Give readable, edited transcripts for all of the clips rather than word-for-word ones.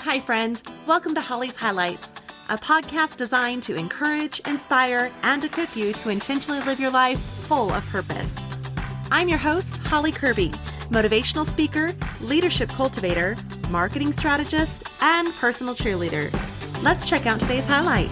Hi, friend. Welcome to Holly's Highlights, a podcast designed to encourage, inspire, and equip you to intentionally live your life full of purpose. I'm your host, Holly Kirby, motivational speaker, leadership cultivator, marketing strategist, and personal cheerleader. Let's check out today's highlight.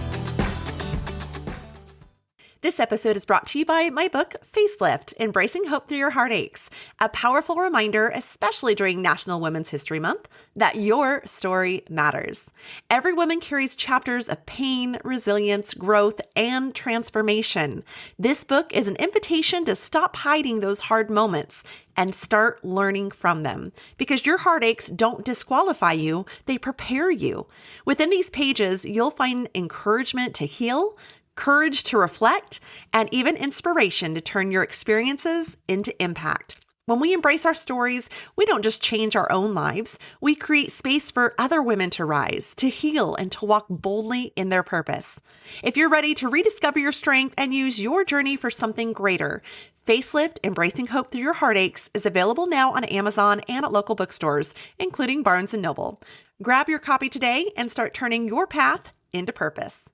This episode is brought to you by my book, Facelift, Embracing Hope Through Your Heartaches, a powerful reminder, especially during National Women's History Month, that your story matters. Every woman carries chapters of pain, resilience, growth, and transformation. This book is an invitation to stop hiding those hard moments and start learning from them, because your heartaches don't disqualify you, they prepare you. Within these pages, you'll find encouragement to heal, courage to reflect, and even inspiration to turn your experiences into impact. When we embrace our stories, we don't just change our own lives, we create space for other women to rise, to heal, and to walk boldly in their purpose. If you're ready to rediscover your strength and use your journey for something greater, Facelift, Embracing Hope Through Your Heartaches is available now on Amazon and at local bookstores, including Barnes & Noble. Grab your copy today and start turning your path into purpose.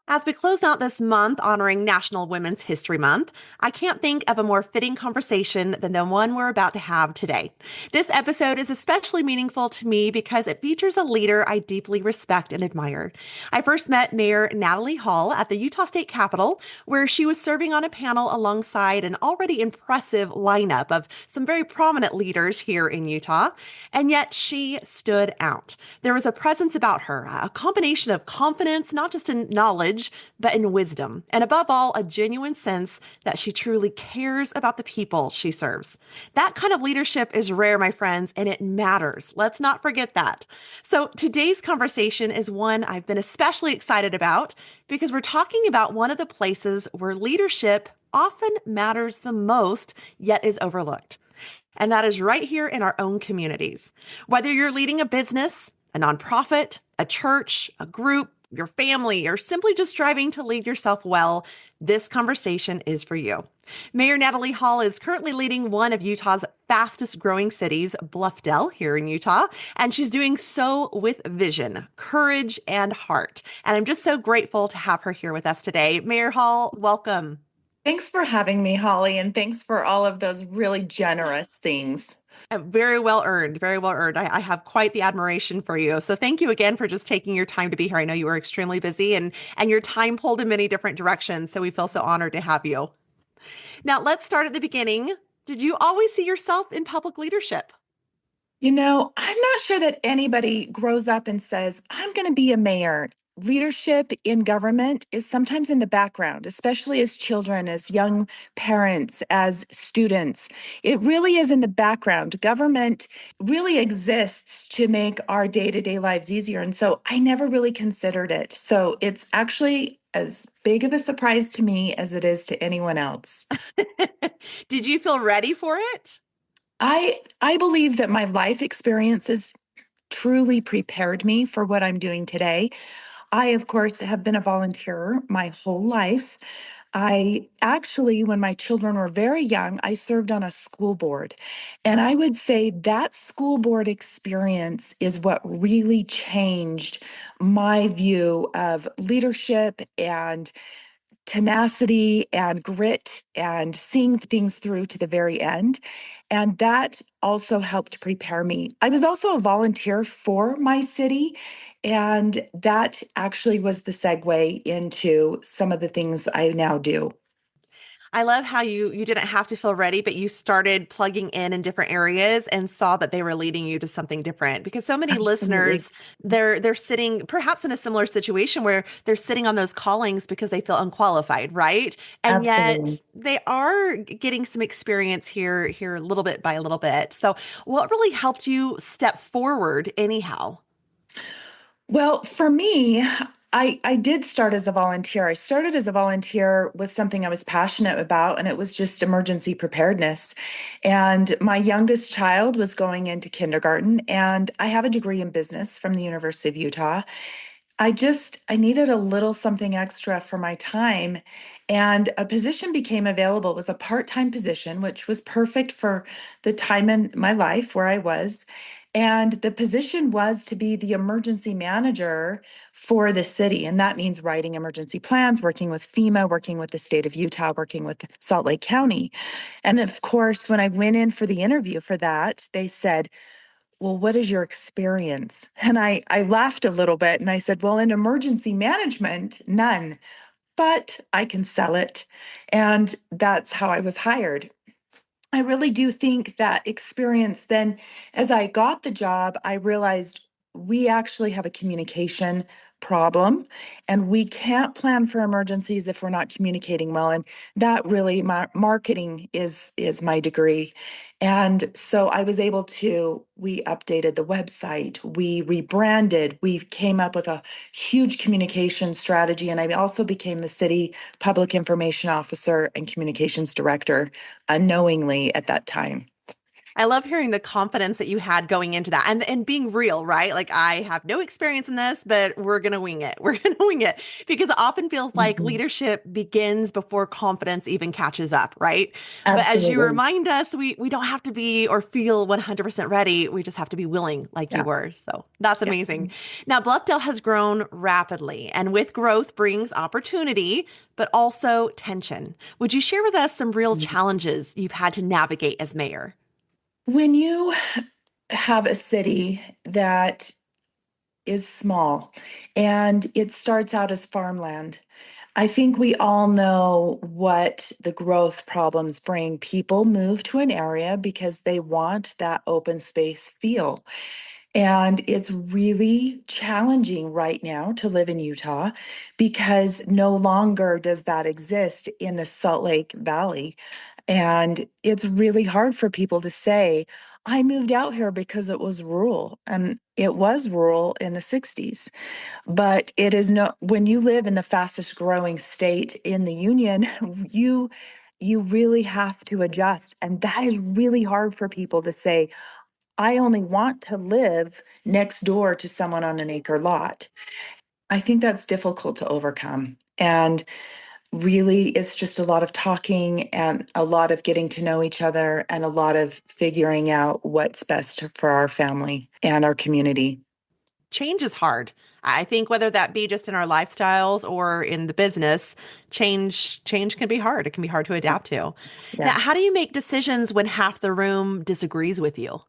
As we close out this month honoring National Women's History Month, I can't think of a more fitting conversation than the one we're about to have today. This episode is especially meaningful to me because it features a leader I deeply respect and admire. I first met Mayor Natalie Hall at the Utah State Capitol, where she was serving on a panel alongside an already impressive lineup of some very prominent leaders here in Utah, and yet she stood out. There was a presence about her, a combination of confidence, not just in knowledge, but in wisdom, and above all, a genuine sense that she truly cares about the people she serves. That kind of leadership is rare, my friends, and it matters. Let's not forget that. So today's conversation is one I've been especially excited about because we're talking about one of the places where leadership often matters the most, yet is overlooked. And that is right here in our own communities. Whether you're leading a business, a nonprofit, a church, a group, your family, or simply just striving to lead yourself well, this conversation is for you. Mayor Natalie Hall is currently leading one of Utah's fastest growing cities, Bluffdale, here in Utah, and she's doing so with vision, courage, and heart. And I'm just so grateful to have her here with us today. Mayor Hall, welcome. Thanks for having me, Holly, and thanks for all of those really generous things. Very well earned, very well earned. I have quite the admiration for you. So thank you again for just taking your time to be here. I know you were extremely busy and your time pulled in many different directions. So we feel so honored to have you. Now let's start at the beginning. Did you always see yourself in public leadership? I'm not sure that anybody grows up and says, I'm going to be a mayor. Leadership in government is sometimes in the background, especially as children, as young parents, as students. It really is in the background. Government really exists to make our day-to-day lives easier. And so I never really considered it. So it's actually as big of a surprise to me as it is to anyone else. Did you feel ready for it? I believe that my life experiences truly prepared me for what I'm doing today. I, of course, have been a volunteer my whole life. I actually, when my children were very young, I served on a school board. And I would say that school board experience is what really changed my view of leadership and tenacity and grit and seeing things through to the very end. And that also helped prepare me. I was also a volunteer for my city, and that actually was the segue into some of the things I now do. I love how you didn't have to feel ready, but you started plugging in different areas and saw that they were leading you to something different. Because so many Absolutely. listeners, they're sitting perhaps in a similar situation where they're sitting on those callings because they feel unqualified, right? And Absolutely. yet they are getting some experience here a little bit by a little bit. So what really helped you step forward anyhow? Well, for me, I did start as a volunteer. I started as a volunteer with something I was passionate about, and it was just emergency preparedness. And my youngest child was going into kindergarten, and I have a degree in business from the University of Utah. I needed a little something extra for my time, and a position became available. It was a part-time position, which was perfect for the time in my life where I was. And the position was to be the emergency manager for the city. And that means writing emergency plans, working with FEMA, working with the state of Utah, working with Salt Lake County. And of course, when I went in for the interview for that, they said, well, what is your experience? And I laughed a little bit and I said, well, in emergency management, none, but I can sell it. And that's how I was hired. I really do think that experience then, as I got the job, I realized we actually have a communication problem and we can't plan for emergencies if we're not communicating well. And that really, marketing is my degree. And so I was able to, we updated the website, we rebranded, we came up with a huge communication strategy. And I also became the city public information officer and communications director unknowingly at that time. I love hearing the confidence that you had going into that and being real, right? Like I have no experience in this, but we're going to wing it. We're going to wing it because it often feels like Mhm. leadership begins before confidence even catches up, right? But as you Absolutely. remind us, we don't have to be or feel 100% ready. We just have to be willing like you Yeah. were. So that's Yeah. amazing. Now, Bluffdale has grown rapidly, and with growth brings opportunity, but also tension. Would you share with us some real challenges you've had to navigate as mayor? When you have a city that is small and it starts out as farmland, I think we all know what the growth problems bring. People move to an area because they want that open space feel. And it's really challenging right now to live in Utah because no longer does that exist in the Salt Lake Valley. And it's really hard for people to say, I moved out here because it was rural. And it was rural in the 60s. But it is no, when you live in the fastest growing state in the union, you really have to adjust. And that is really hard for people to say, I only want to live next door to someone on an acre lot. I think that's difficult to overcome. And really, it's just a lot of talking and a lot of getting to know each other and a lot of figuring out what's best for our family and our community. Change is hard. I think whether that be just in our lifestyles or in the business, change can be hard. It can be hard to adapt to. Now, Yeah. how do you make decisions when half the room disagrees with you?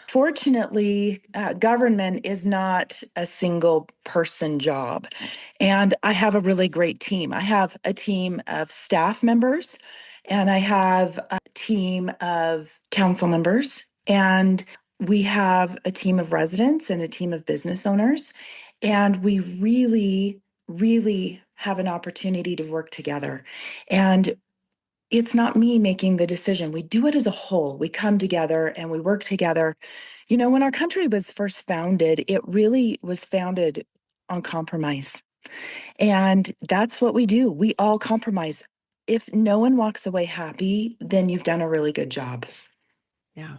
Fortunately, government is not a single person job. And I have a really great team. I have a team of staff members and I have a team of council members. And we have a team of residents and a team of business owners. And we really, really have an opportunity to work together. And it's not me making the decision. We do it as a whole. We come together and we work together. You know, when our country was first founded, it really was founded on compromise. And that's what we do. We all compromise. If no one walks away happy, then you've done a really good job. Yeah.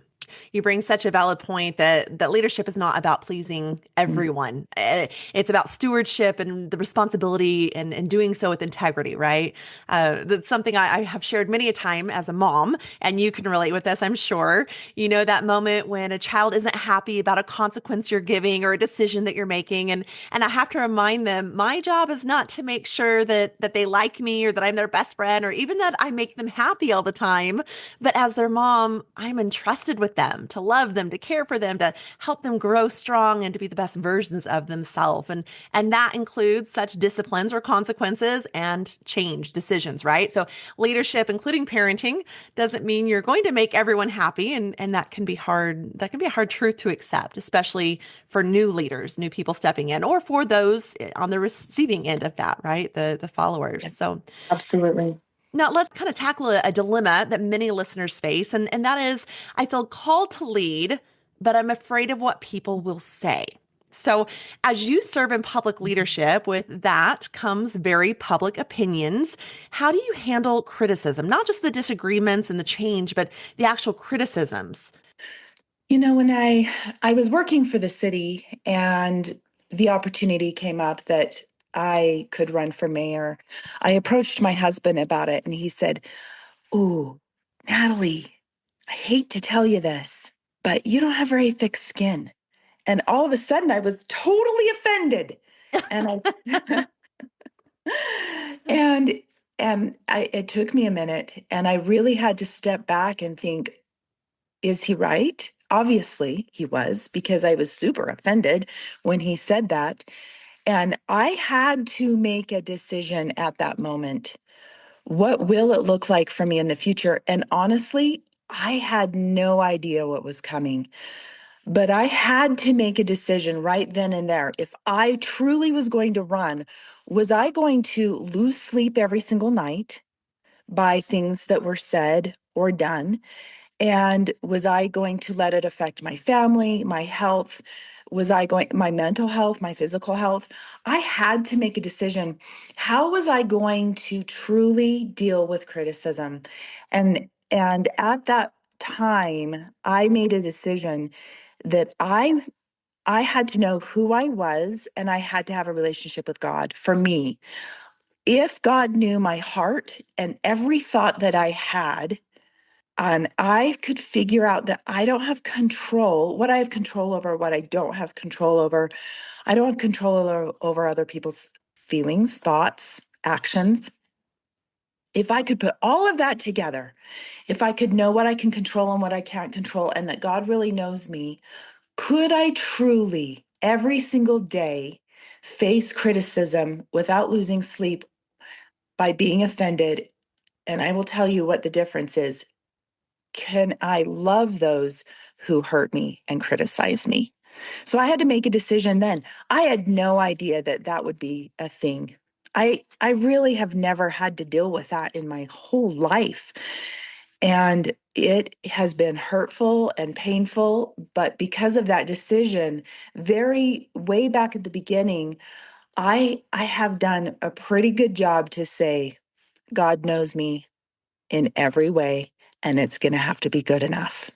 You bring such a valid point that leadership is not about pleasing Mm. everyone. It's about stewardship and the responsibility and doing so with integrity, right? That's something I have shared many a time as a mom, and you can relate with this, I'm sure. You know, that moment when a child isn't happy about a consequence you're giving or a decision that you're making. And I have to remind them, my job is not to make sure that they like me or that I'm their best friend or even that I make them happy all the time. But as their mom, I'm entrusted with them to love them, to care for them, to help them grow strong and to be the best versions of themselves. And that includes such disciplines or consequences and change decisions, right? So leadership, including parenting, doesn't mean you're going to make everyone happy. And that can be hard. That can be a hard truth to accept, especially for new leaders, new people stepping in, or for those on the receiving end of that, right? The followers. Yeah, So absolutely. now let's kind of tackle a dilemma that many listeners face, and that is I feel called to lead, but I'm afraid of what people will say. So, as you serve in public leadership, with that comes very public opinions. How do you handle criticism? Not just the disagreements and the change, but the actual criticisms. You know, when I was working for the city and the opportunity came up that I could run for mayor, I approached my husband about it and he said, "Ooh, Natalie, I hate to tell you this. but you don't have very thick skin. And all of a sudden, I was totally offended. And I, and it took me a minute, and I really had to step back and think, is he right? Obviously, he was, because I was super offended when he said that. And I had to make a decision at that moment. What will it look like for me in the future? And honestly, I had no idea what was coming, but I had to make a decision right then and there. If I truly was going to run, was I going to lose sleep every single night by things that were said or done? And was I going to let it affect my family, my health? Was I going, my mental health, my physical health? I had to make a decision. How was I going to truly deal with criticism? And at that time, I made a decision that I had to know who I was, and I had to have a relationship with God. For me, if God knew my heart and every thought that I had, and I could figure out that I don't have control, what I have control over, what I don't have control over. I don't have control over other people's feelings, thoughts, actions. If I could put all of that together, if I could know what I can control and what I can't control, and that God really knows me, could I truly, every single day, face criticism without losing sleep by being offended? And I will tell you what the difference is. Can I love those who hurt me and criticize me? So I had to make a decision then. I had no idea that that would be a thing. I really have never had to deal with that in my whole life. And it has been hurtful and painful, but because of that decision, very way back at the beginning, I have done a pretty good job to say God knows me in every way, and it's going to have to be good enough.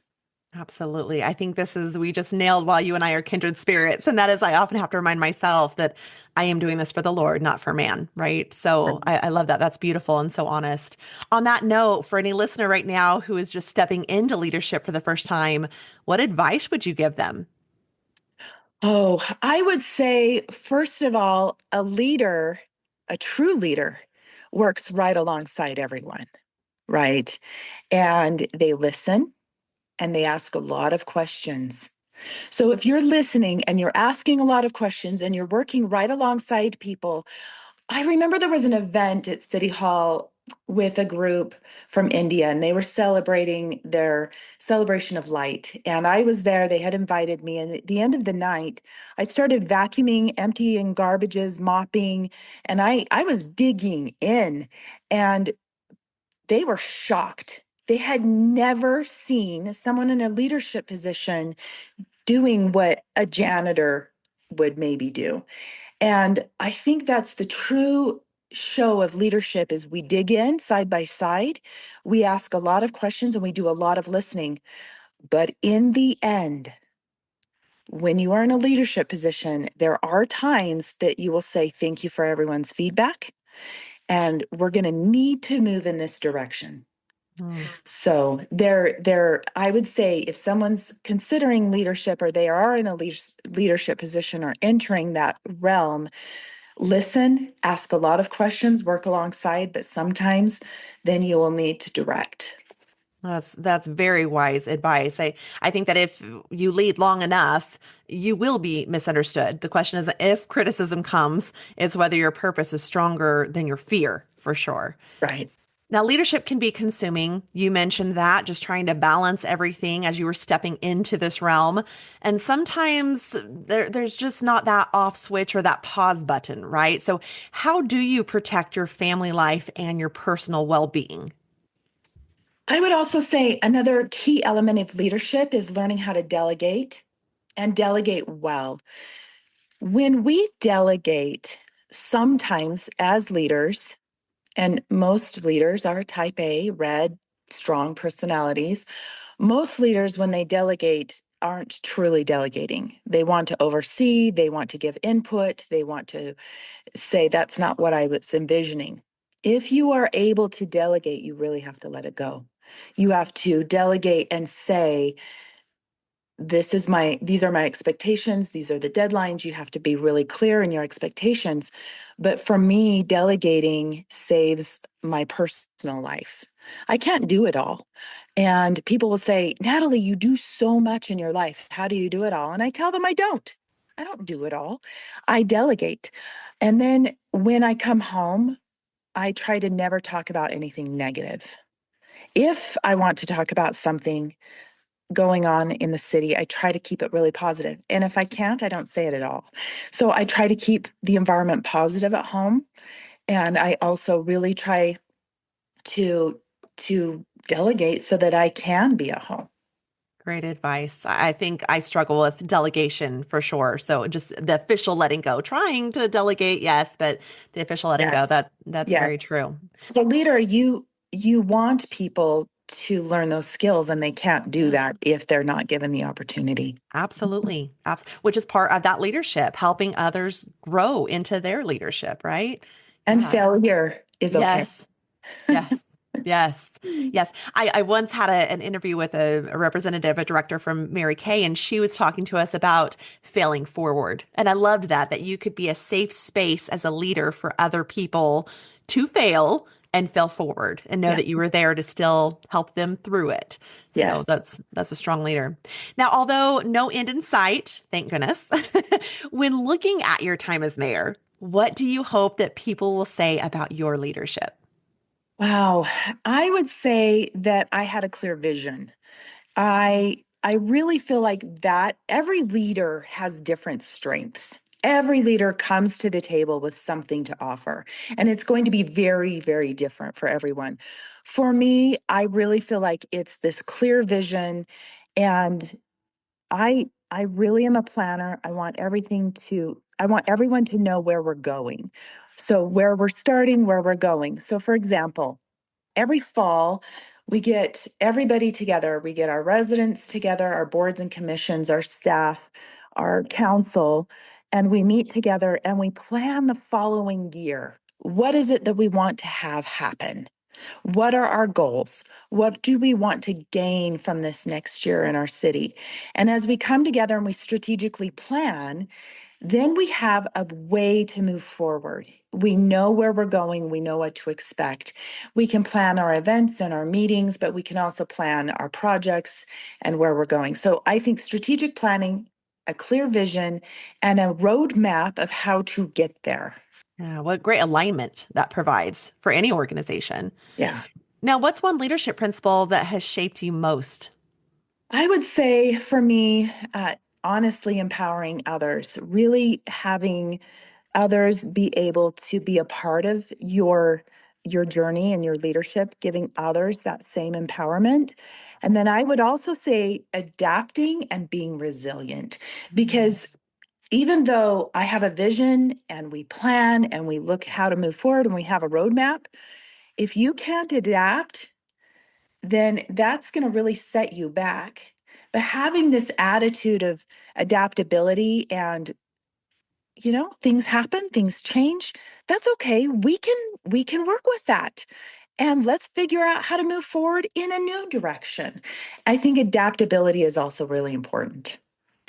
Absolutely. I think we just nailed while you and I are kindred spirits. And that is, I often have to remind myself that I am doing this for the Lord, not for man. Right. So I love that. That's beautiful and so honest. On that note, for any listener right now who is just stepping into leadership for the first time, what advice would you give them? Oh, I would say, first of all, a leader, a true leader, works right alongside everyone, right? And they listen and they ask a lot of questions. So if you're listening and you're asking a lot of questions and you're working right alongside people, I remember there was an event at City Hall with a group from India, and they were celebrating their celebration of light. And I was there, they had invited me. And at the end of the night, I started vacuuming, emptying garbages, mopping, and I was digging in. And they were shocked. They had never seen someone in a leadership position doing what a janitor would maybe do. And I think that's the true show of leadership is we dig in side by side, we ask a lot of questions and we do a lot of listening. But in the end, when you are in a leadership position, there are times that you will say, thank you for everyone's feedback. And we're going to need to move in this direction. Hmm. So I would say if someone's considering leadership or they are in a leadership position or entering that realm, listen, ask a lot of questions, work alongside, but sometimes then you will need to direct. That's very wise advice. I think that if you lead long enough, you will be misunderstood. The question is if criticism comes, it's whether your purpose is stronger than your fear, for sure. Right. Now, leadership can be consuming. You mentioned that, just trying to balance everything as you were stepping into this realm. And sometimes there's just not that off switch or that pause button, right? So, how do you protect your family life and your personal well being? I would also say another key element of leadership is learning how to delegate and delegate well. When we delegate, sometimes as leaders, and most leaders are type A, red, strong personalities. Most leaders, when they delegate, aren't truly delegating. They want to oversee, they want to give input, they want to say, that's not what I was envisioning. If you are able to delegate, you really have to let it go. You have to delegate and say, these are my expectations, these are the deadlines. You have to be really clear in your expectations. But for me, delegating saves my personal life. I can't do it all. And people will say, Natalie, you do so much in your life. How do you do it all? And I tell them I don't do it all. I delegate. And then when I come home, I try to never talk about anything negative. If I want to talk about something going on in the city, I try to keep it really positive. And if I can't, I don't say it at all. So I try to keep the environment positive at home. And I also really try to delegate so that I can be at home. Great advice. I think I struggle with delegation for sure. So just the official letting go, trying to delegate, yes, but the official letting go, Yes. that's very Yes. true. As a leader, you want people to learn those skills and they can't do Yeah. that if they're not given the opportunity. Absolutely. Which is part of that leadership, helping others grow into their leadership, right? And Yeah. failure is okay. Yes. Yes. Yes. Yes. I once had an interview with a representative, a director from Mary Kay, and she was talking to us about failing forward. And I loved that you could be a safe space as a leader for other people to fail and fail forward and know Yeah. that you were there to still help them through it. So Yes. that's a strong leader. Now, although no end in sight, thank goodness, when looking at your time as mayor, what do you hope that people will say about your leadership? Wow. I would say that I had a clear vision. I really feel like that every leader has different strengths. Every leader comes to the table with something to offer, and it's going to be very, very different for everyone. For me, I really feel like it's this clear vision, and I really am a planner. I want everyone to know where we're going. So where we're starting, where we're going. So for example, every fall, we get everybody together. We get our residents together, our boards and commissions, our staff, our council, and we meet together and we plan the following year. What is it that we want to have happen? What are our goals? What do we want to gain from this next year in our city? And as we come together and we strategically plan, then we have a way to move forward. We know where we're going, we know what to expect. We can plan our events and our meetings, but we can also plan our projects and where we're going. So I think strategic planning, a clear vision, and a roadmap of how to get there. Yeah, what great alignment that provides for any organization. Yeah. Now, what's one leadership principle that has shaped you most? I would say for me, honestly empowering others, really having others be able to be a part of your journey and your leadership, giving others that same empowerment. And then I would also say adapting and being resilient, because Yes. even though I have a vision and we plan and we look how to move forward and we have a roadmap, if you can't adapt, then that's going to really set you back. But having this attitude of adaptability and things happen, things change, that's okay. We can work with that. And let's figure out how to move forward in a new direction. I think adaptability is also really important.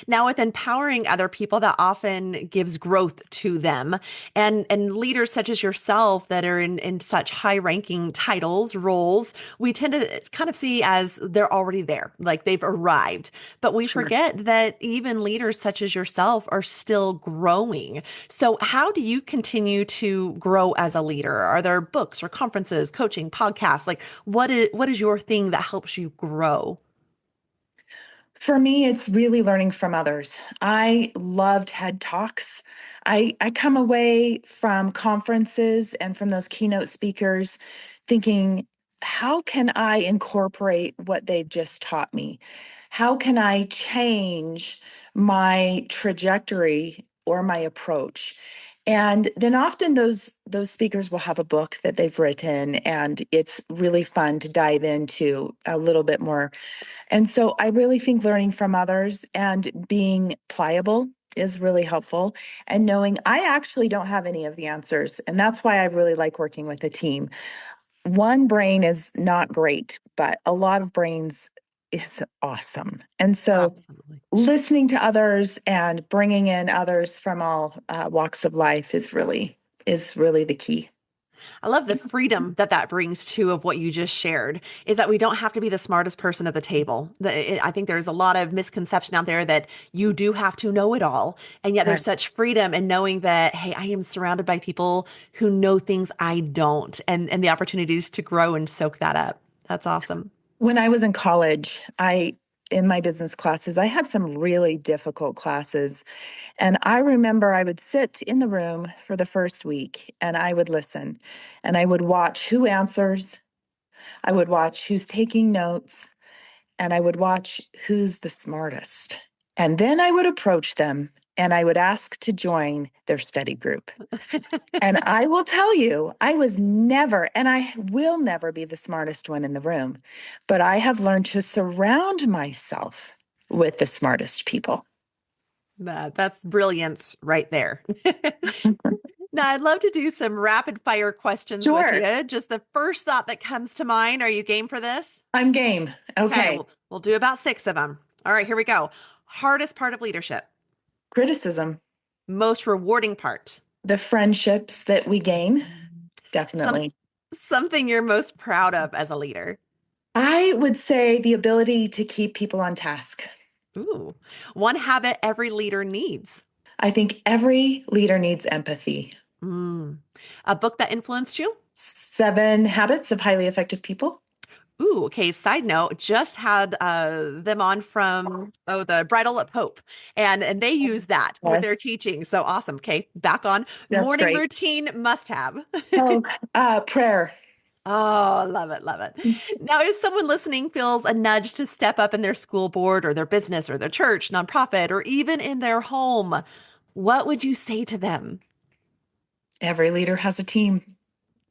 Now, with empowering other people, that often gives growth to them. And leaders such as yourself that are in such high ranking titles, roles, we tend to kind of see as they're already there, like they've arrived. But we Sure. forget that even leaders such as yourself are still growing. So how do you continue to grow as a leader? Are there books or conferences, coaching, podcasts? Like what is your thing that helps you grow? For me, it's really learning from others. I love TED Talks. I come away from conferences and from those keynote speakers thinking, how can I incorporate what they've just taught me? How can I change my trajectory or my approach? And then often those speakers will have a book that they've written, and it's really fun to dive into a little bit more. And so I really think learning from others and being pliable is really helpful, and knowing I actually don't have any of the answers. And that's why I really like working with a team. One brain is not great, but a lot of brains is awesome. And so Absolutely. listening to others and bringing in others from all walks of life is really the key. I love the freedom that that brings too of what you just shared is that we don't have to be the smartest person at the table. I think there's a lot of misconception out there that you do have to know it all. And yet there's Right. such freedom in knowing that, hey, I am surrounded by people who know things I don't and the opportunities to grow and soak that up. That's awesome. When I was in college, in my business classes, I had some really difficult classes. And I remember I would sit in the room for the first week and I would listen and I would watch who answers, I would watch who's taking notes, and I would watch who's the smartest. And then I would approach them and I would ask to join their study group. And I will tell you, I was never, and I will never be the smartest one in the room, but I have learned to surround myself with the smartest people. That's brilliance right there. Now, I'd love to do some rapid fire questions with Sure. you. Just the first thought that comes to mind. Are you game for this? I'm game. Okay, Okay. we'll do about six of them. All right, here we go. Hardest part of leadership, Criticism, most rewarding part, the friendships that we gain, some definitely. something you're most proud of as a leader. I would say the ability to keep people on task. Ooh, one habit every leader needs. I think every leader needs empathy. Mm. A book that influenced you. 7 Habits of Highly Effective People. Ooh, okay. Side note, just had them on from the Bridal at Hope, and they use that with their Yes, teaching. So awesome. Okay, back on that's morning great. routine must have. Oh, prayer. Oh, love it, love it. Now, if someone listening feels a nudge to step up in their school board or their business or their church, nonprofit, or even in their home, what would you say to them? Every leader has a team.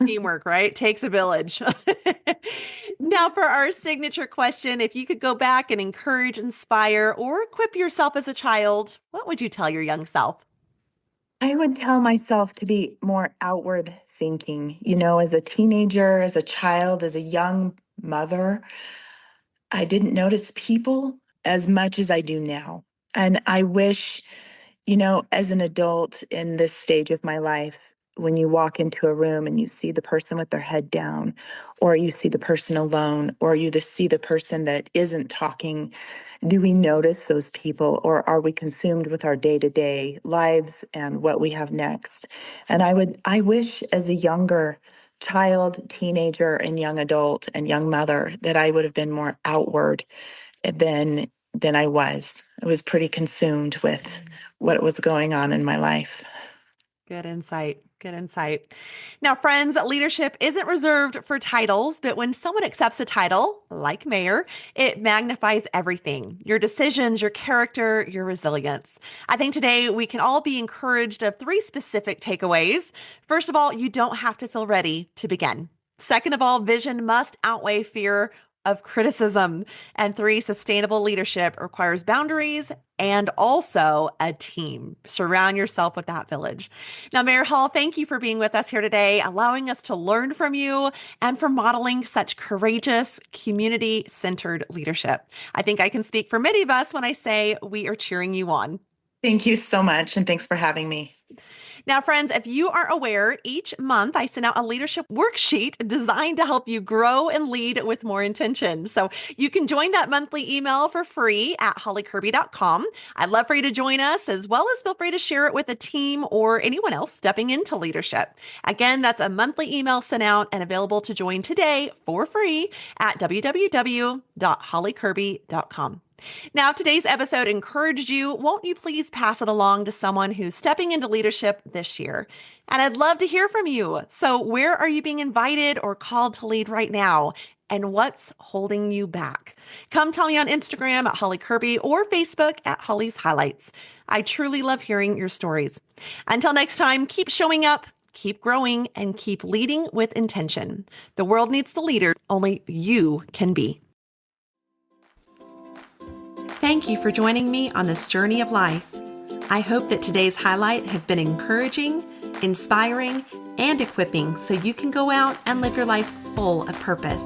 Teamwork, right? Takes a village. Now, for our signature question, if you could go back and encourage, inspire, or equip yourself as a child, what would you tell your young self? I would tell myself to be more outward thinking. As a teenager, as a child, as a young mother, I didn't notice people as much as I do now. And I wish, as an adult in this stage of my life, when you walk into a room and you see the person with their head down, or you see the person alone, or see the person that isn't talking, do we notice those people, or are we consumed with our day-to-day lives and what we have next? And I wish as a younger child, teenager, and young adult and young mother that I would have been more outward than I was. I was pretty consumed with what was going on in my life. Good insight. Good insight. Now, friends, leadership isn't reserved for titles, but when someone accepts a title, like mayor, it magnifies everything your decisions, your character, your resilience. I think today we can all be encouraged of three specific takeaways. First of all, you don't have to feel ready to begin. Second of all, vision must outweigh fear of criticism. And three, sustainable leadership requires boundaries and also a team. Surround yourself with that village. Now, Mayor Hall, thank you for being with us here today, allowing us to learn from you and for modeling such courageous, community centered leadership. I think I can speak for many of us when I say we are cheering you on. Thank you so much, and thanks for having me. Now, friends, if you are aware, each month I send out a leadership worksheet designed to help you grow and lead with more intention. So you can join that monthly email for free at hollikirby.com. I'd love for you to join us, as well as feel free to share it with a team or anyone else stepping into leadership. Again, that's a monthly email sent out and available to join today for free at www.hollikirby.com. Now, if today's episode encouraged you, won't you please pass it along to someone who's stepping into leadership this year? And I'd love to hear from you. So, where are you being invited or called to lead right now? And what's holding you back? Come tell me on Instagram at Holly Kirby or Facebook at Holly's Highlights. I truly love hearing your stories. Until next time, keep showing up, keep growing, and keep leading with intention. The world needs the leader only you can be. Thank you for joining me on this journey of life. I hope that today's highlight has been encouraging, inspiring, and equipping so you can go out and live your life full of purpose.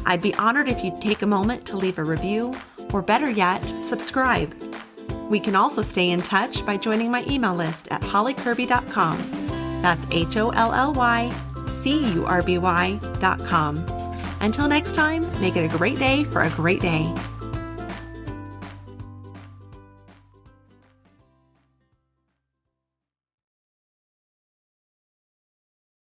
I'd be honored if you'd take a moment to leave a review, or better yet, subscribe. We can also stay in touch by joining my email list at hollykirby.com. That's HOLLYCURBY.com. Until next time, make it a great day for a great day.